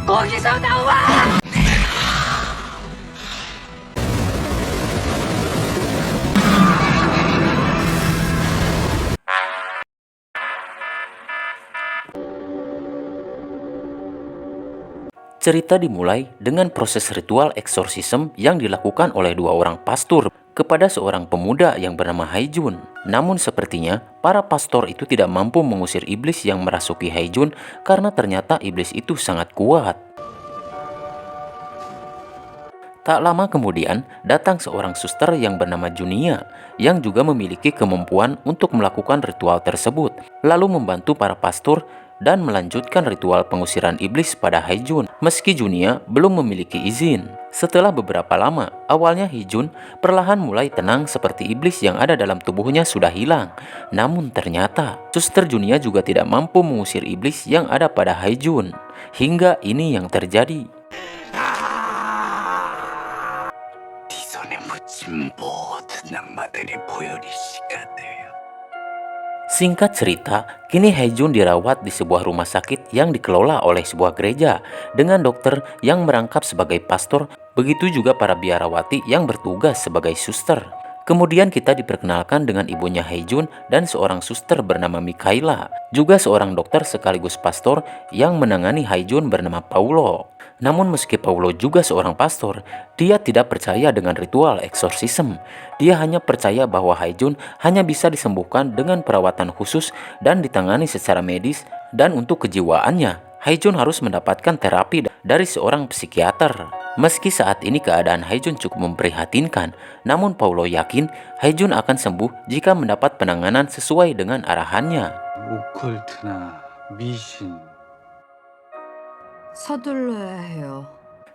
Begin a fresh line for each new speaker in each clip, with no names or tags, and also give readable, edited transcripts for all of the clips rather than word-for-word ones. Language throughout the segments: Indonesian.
거기서 나와!
Cerita dimulai dengan proses ritual eksorsisme yang dilakukan oleh dua orang pastor kepada seorang pemuda yang bernama Haijun. Namun sepertinya para pastor itu tidak mampu mengusir iblis yang merasuki Haijun karena ternyata iblis itu sangat kuat. Tak lama kemudian datang seorang suster yang bernama Junia yang juga memiliki kemampuan untuk melakukan ritual tersebut, lalu membantu para pastor dan melanjutkan ritual pengusiran iblis pada Haijun meski Junia belum memiliki izin. Setelah beberapa lama, awalnya Haijun perlahan mulai tenang seperti iblis yang ada dalam tubuhnya sudah hilang. Namun ternyata suster Junia juga tidak mampu mengusir iblis yang ada pada Haijun. Hingga ini yang terjadi. Singkat cerita, kini Haijun dirawat di sebuah rumah sakit yang dikelola oleh sebuah gereja dengan dokter yang merangkap sebagai pastor, begitu juga para biarawati yang bertugas sebagai suster. Kemudian kita diperkenalkan dengan ibunya Haijun dan seorang suster bernama Mikaela, juga seorang dokter sekaligus pastor yang menangani Haijun bernama Paulo. Namun meski Paulo juga seorang pastor, dia tidak percaya dengan ritual eksorsisme. Dia hanya percaya bahwa Haijun hanya bisa disembuhkan dengan perawatan khusus dan ditangani secara medis, dan untuk kejiwaannya, Haijun harus mendapatkan terapi dari seorang psikiater. Meski saat ini keadaan Haijun cukup memprihatinkan, namun Paulo yakin Haijun akan sembuh jika mendapat penanganan sesuai dengan arahannya.
오컬트나 미신.
서둘러야 해요.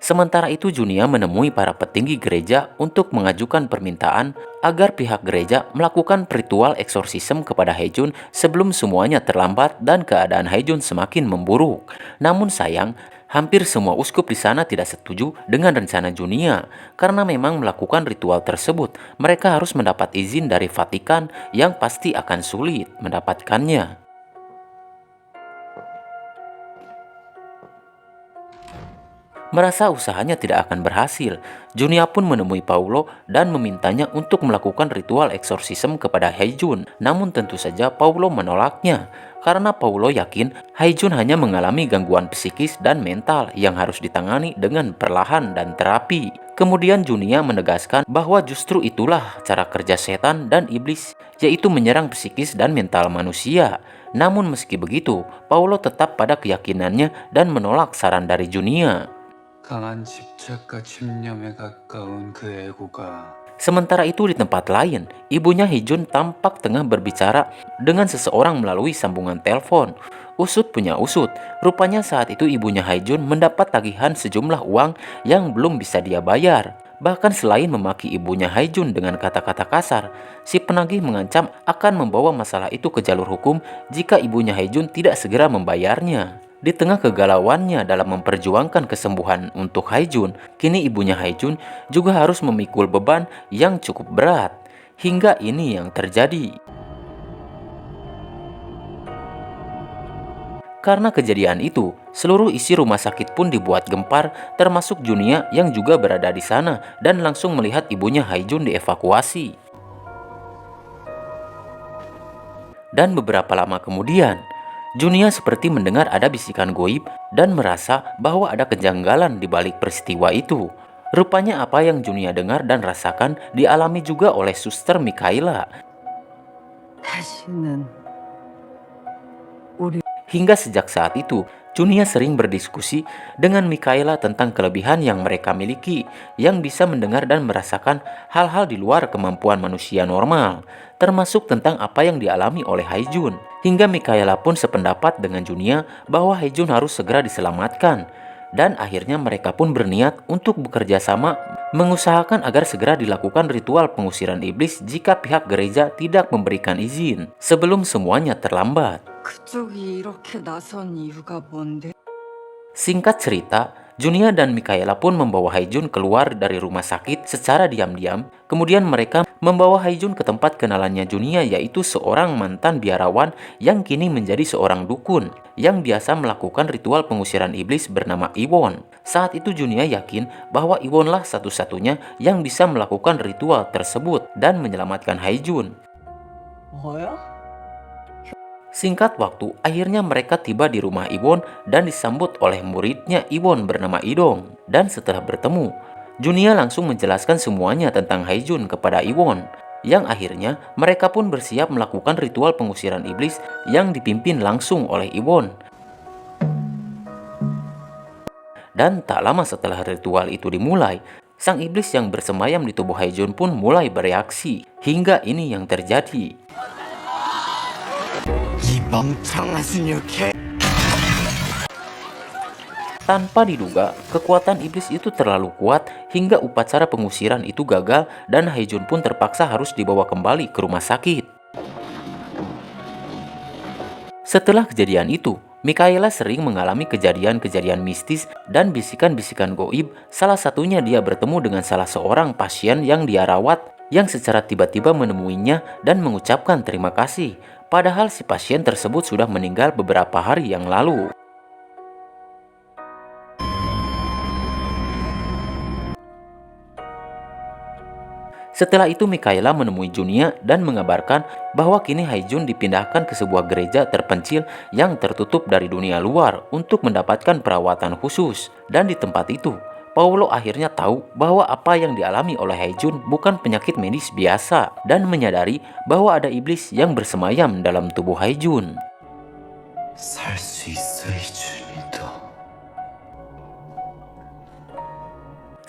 Sementara itu Junia menemui para petinggi gereja untuk mengajukan permintaan agar pihak gereja melakukan ritual eksorsisme kepada Haijun sebelum semuanya terlambat dan keadaan Haijun semakin memburuk. Namun sayang, hampir semua uskup di sana tidak setuju dengan rencana Junia karena memang melakukan ritual tersebut mereka harus mendapat izin dari Vatikan yang pasti akan sulit mendapatkannya. Merasa usahanya tidak akan berhasil, Junia pun menemui Paulo dan memintanya untuk melakukan ritual eksorsisme kepada Haijun. Namun tentu saja Paulo menolaknya, karena Paulo yakin Haijun hanya mengalami gangguan psikis dan mental yang harus ditangani dengan perlahan dan terapi. Kemudian Junia menegaskan bahwa justru itulah cara kerja setan dan iblis, yaitu menyerang psikis dan mental manusia. Namun meski begitu, Paulo tetap pada keyakinannya dan menolak saran dari Junia.
강한 집착과 집념에 가까운 그 애고가
Sementara itu di tempat lain, ibunya Haijun tampak tengah berbicara dengan seseorang melalui sambungan telepon. Usut punya usut, rupanya saat itu ibunya Haijun mendapat tagihan sejumlah uang yang belum bisa dia bayar. Bahkan selain memaki ibunya Haijun dengan kata-kata kasar, si penagih mengancam akan membawa masalah itu ke jalur hukum jika ibunya Haijun tidak segera membayarnya. Di tengah kegalauannya dalam memperjuangkan kesembuhan untuk Haijun, kini ibunya Haijun juga harus memikul beban yang cukup berat. Hingga ini yang terjadi. Karena kejadian itu, seluruh isi rumah sakit pun dibuat gempar, termasuk Junia yang juga berada di sana dan langsung melihat ibunya Haijun dievakuasi. Dan beberapa lama kemudian, Junia seperti mendengar ada bisikan goib dan merasa bahwa ada kejanggalan di balik peristiwa itu. Rupanya apa yang Junia dengar dan rasakan dialami juga oleh suster Mikaela.
다시는 우리
Hingga sejak saat itu, Junia sering berdiskusi dengan Mikaela tentang kelebihan yang mereka miliki yang bisa mendengar dan merasakan hal-hal di luar kemampuan manusia normal, termasuk tentang apa yang dialami oleh Haijun. Hingga Mikaela pun sependapat dengan Junia bahwa Haijun harus segera diselamatkan. Dan akhirnya mereka pun berniat untuk bekerja sama mengusahakan agar segera dilakukan ritual pengusiran iblis jika pihak gereja tidak memberikan izin sebelum semuanya terlambat.
그쪽이 이렇게 나선 이유가 뭔데?
Singkat cerita, Junia dan Mikaela pun membawa Haejun keluar dari rumah sakit secara diam-diam. Kemudian mereka membawa Haejun ke tempat kenalannya Junia, yaitu seorang mantan biarawan yang kini menjadi seorang dukun yang biasa melakukan ritual pengusiran iblis bernama Iwon. Saat itu Junia yakin bahwa Iwonlah satu-satunya yang bisa melakukan ritual tersebut dan menyelamatkan Haejun. Singkat waktu, akhirnya mereka tiba di rumah Iwon dan disambut oleh muridnya Iwon bernama Idong. Dan setelah bertemu, Junia langsung menjelaskan semuanya tentang Haejun kepada Iwon. Yang akhirnya mereka pun bersiap melakukan ritual pengusiran iblis yang dipimpin langsung oleh Iwon. Dan tak lama setelah ritual itu dimulai, sang iblis yang bersemayam di tubuh Haejun pun mulai bereaksi. Hingga ini yang terjadi. Tanpa diduga, kekuatan iblis itu terlalu kuat hingga upacara pengusiran itu gagal dan Haejun pun terpaksa harus dibawa kembali ke rumah sakit. Setelah kejadian itu, Mikaela sering mengalami kejadian-kejadian mistis dan bisikan-bisikan goib. Salah satunya dia bertemu dengan salah seorang pasien yang dia rawat yang secara tiba-tiba menemuinya dan mengucapkan terima kasih. Padahal si pasien tersebut sudah meninggal beberapa hari yang lalu. Setelah itu Mikaela menemui Junia dan mengabarkan bahwa kini Haejun dipindahkan ke sebuah gereja terpencil yang tertutup dari dunia luar untuk mendapatkan perawatan khusus. Dan di tempat itu, Paulo akhirnya tahu bahwa apa yang dialami oleh Haejun bukan penyakit medis biasa dan menyadari bahwa ada iblis yang bersemayam dalam tubuh Haejun.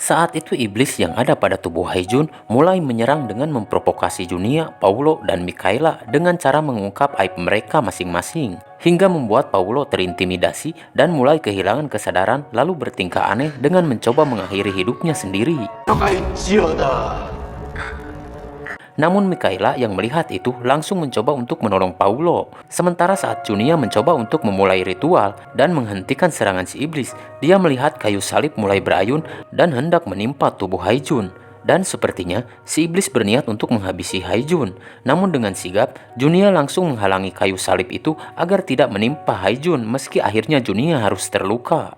Saat itu iblis yang ada pada tubuh Haejun mulai menyerang dengan memprovokasi Junia, Paulo, dan Mikaela dengan cara mengungkap aib mereka masing-masing. Hingga membuat Paulo terintimidasi dan mulai kehilangan kesadaran lalu bertingkah aneh dengan mencoba mengakhiri hidupnya sendiri. Namun Mikaela yang melihat itu langsung mencoba untuk menolong Paulo. Sementara saat Junia mencoba untuk memulai ritual dan menghentikan serangan si iblis, dia melihat kayu salib mulai berayun dan hendak menimpa tubuh Haejun. Dan sepertinya si iblis berniat untuk menghabisi Haejun. Namun dengan sigap, Junia langsung menghalangi kayu salib itu agar tidak menimpa Haejun meski akhirnya Junia harus terluka.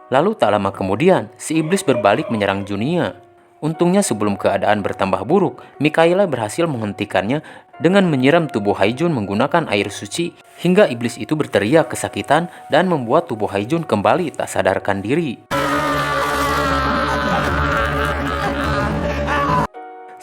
Lalu tak lama kemudian, si iblis berbalik menyerang Junia. Untungnya sebelum keadaan bertambah buruk, Mikaela berhasil menghentikannya dengan menyiram tubuh Haejun menggunakan air suci hingga iblis itu berteriak kesakitan dan membuat tubuh Haejun kembali tak sadarkan diri.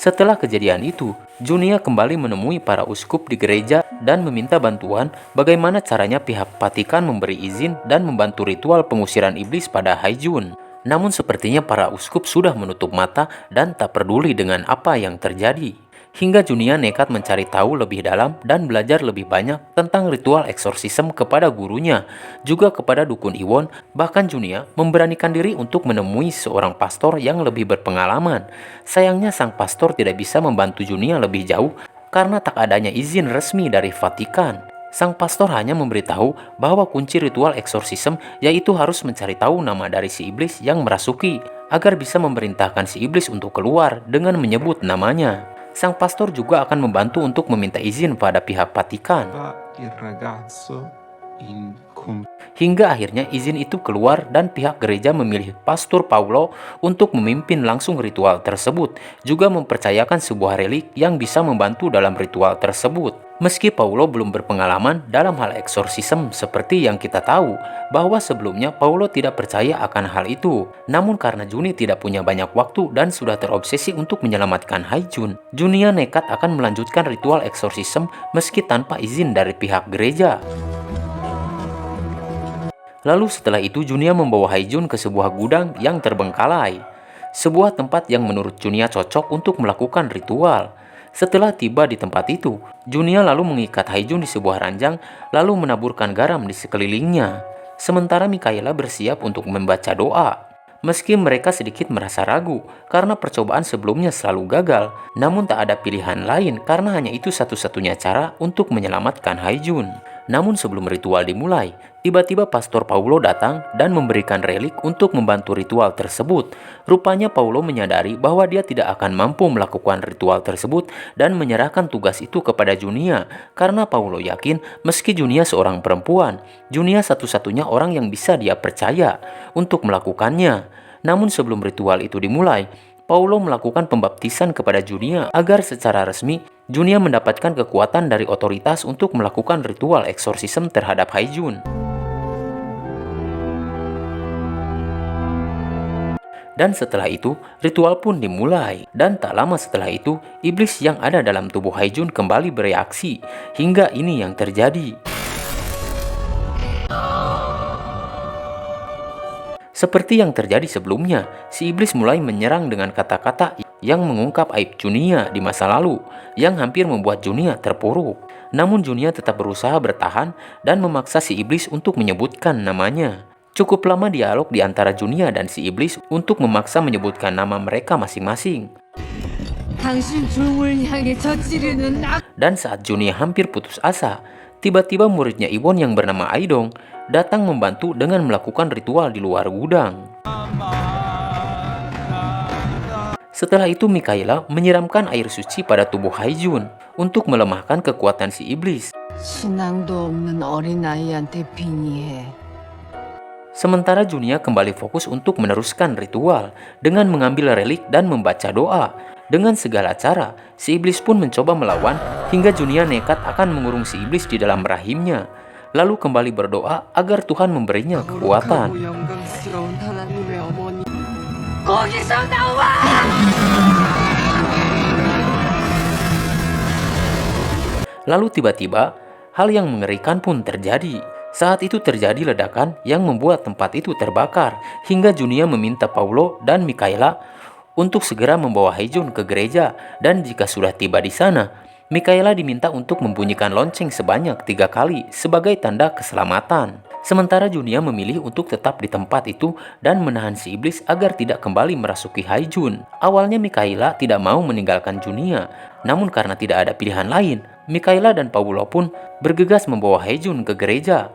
Setelah kejadian itu, Junia kembali menemui para uskup di gereja dan meminta bantuan bagaimana caranya pihak Vatikan memberi izin dan membantu ritual pengusiran iblis pada Haejun. Namun sepertinya para uskup sudah menutup mata dan tak peduli dengan apa yang terjadi. Hingga Junia nekat mencari tahu lebih dalam dan belajar lebih banyak tentang ritual eksorsisme kepada gurunya, juga kepada dukun Iwon. Bahkan Junia memberanikan diri untuk menemui seorang pastor yang lebih berpengalaman. Sayangnya sang pastor tidak bisa membantu Junia lebih jauh karena tak adanya izin resmi dari Vatikan. Sang pastor hanya memberitahu bahwa kunci ritual eksorsisme yaitu harus mencari tahu nama dari si iblis yang merasuki agar bisa memerintahkan si iblis untuk keluar dengan menyebut namanya. Sang pastor juga akan membantu untuk meminta izin pada pihak Vatikan. Hingga akhirnya izin itu keluar dan pihak gereja memilih Pastor Paulo untuk memimpin langsung ritual tersebut, juga mempercayakan sebuah relik yang bisa membantu dalam ritual tersebut. Meski Paulo belum berpengalaman dalam hal eksorsisme seperti yang kita tahu, bahwa sebelumnya Paulo tidak percaya akan hal itu. Namun karena Juni tidak punya banyak waktu dan sudah terobsesi untuk menyelamatkan Haejun, Junia nekat akan melanjutkan ritual eksorsisme meski tanpa izin dari pihak gereja. Lalu setelah itu Junia membawa Haejun ke sebuah gudang yang terbengkalai. Sebuah tempat yang menurut Junia cocok untuk melakukan ritual. Setelah tiba di tempat itu, Junia lalu mengikat Haejun di sebuah ranjang lalu menaburkan garam di sekelilingnya. Sementara Mikaela bersiap untuk membaca doa. Meski mereka sedikit merasa ragu karena percobaan sebelumnya selalu gagal, namun tak ada pilihan lain karena hanya itu satu-satunya cara untuk menyelamatkan Haejun. Namun sebelum ritual dimulai, tiba-tiba Pastor Paulo datang dan memberikan relik untuk membantu ritual tersebut. Rupanya Paulo menyadari bahwa dia tidak akan mampu melakukan ritual tersebut dan menyerahkan tugas itu kepada Junia, karena Paulo yakin meski Junia seorang perempuan, Junia satu-satunya orang yang bisa dia percaya untuk melakukannya. Namun sebelum ritual itu dimulai, Paulo melakukan pembaptisan kepada Junia agar secara resmi Junia mendapatkan kekuatan dari otoritas untuk melakukan ritual eksorsisme terhadap Haijun. Dan setelah itu, ritual pun dimulai. Dan tak lama setelah itu, iblis yang ada dalam tubuh Haijun kembali bereaksi. Hingga ini yang terjadi. Seperti yang terjadi sebelumnya, si iblis mulai menyerang dengan kata-kata yang mengungkap aib Junia di masa lalu, yang hampir membuat Junia terpuruk. Namun Junia tetap berusaha bertahan dan memaksa si iblis untuk menyebutkan namanya. Cukup lama dialog di antara Junia dan si iblis untuk memaksa menyebutkan nama mereka masing-masing. Dan saat Junia hampir putus asa, tiba-tiba muridnya Iwon yang bernama Aidong datang membantu dengan melakukan ritual di luar gudang. Setelah itu Mikaela menyiramkan air suci pada tubuh Haijun untuk melemahkan kekuatan si iblis.
신앙도 없는 어린아이한테 빙의해.
Sementara Junia kembali fokus untuk meneruskan ritual dengan mengambil relik dan membaca doa. Dengan segala cara, si iblis pun mencoba melawan hingga Junia nekat akan mengurung si iblis di dalam rahimnya. Lalu kembali berdoa agar Tuhan memberinya kekuatan.
영광스러운 하나님의 어머니. 거기서 나와!
Lalu tiba-tiba, hal yang mengerikan pun terjadi. Saat itu terjadi ledakan yang membuat tempat itu terbakar, hingga Junia meminta Paulo dan Mikaela untuk segera membawa Haijun ke gereja, dan jika sudah tiba di sana, Mikaela diminta untuk membunyikan lonceng sebanyak 3 kali sebagai tanda keselamatan. Sementara Junia memilih untuk tetap di tempat itu dan menahan si iblis agar tidak kembali merasuki Haijun. Awalnya Mikaela tidak mau meninggalkan Junia, namun karena tidak ada pilihan lain, Mikaela dan Paulo pun bergegas membawa Haijun ke gereja.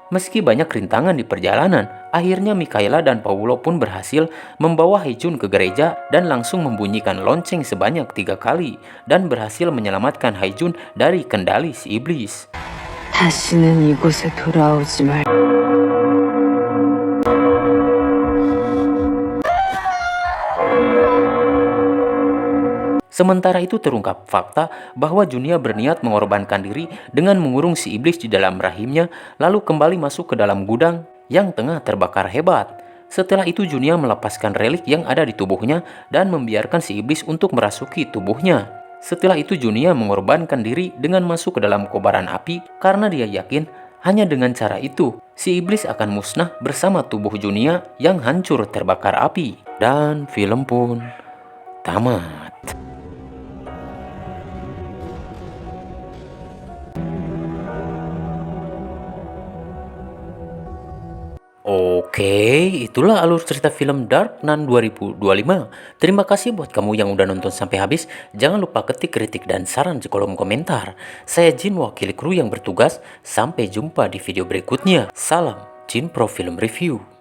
Meski banyak rintangan di perjalanan, akhirnya Mikaela dan Paulo pun berhasil membawa Haijun ke gereja dan langsung membunyikan lonceng sebanyak 3 kali dan berhasil menyelamatkan Haijun dari kendali si iblis.
다시는 이곳에 돌아오지 말.
Sementara itu terungkap fakta bahwa Junia berniat mengorbankan diri dengan mengurung si iblis di dalam rahimnya, lalu kembali masuk ke dalam gudang yang tengah terbakar hebat. Setelah itu Junia melepaskan relik yang ada di tubuhnya dan membiarkan si iblis untuk merasuki tubuhnya. Setelah itu Junia mengorbankan diri dengan masuk ke dalam kobaran api karena dia yakin hanya dengan cara itu si iblis akan musnah bersama tubuh Junia yang hancur terbakar api. Dan film pun tamat. Oke, itulah alur cerita film Dark Nun 2025. Terima kasih buat kamu yang udah nonton sampai habis. Jangan lupa ketik kritik dan saran di kolom komentar. Saya Jin, wakil kru yang bertugas. Sampai jumpa di video berikutnya. Salam Jin Pro Film Review.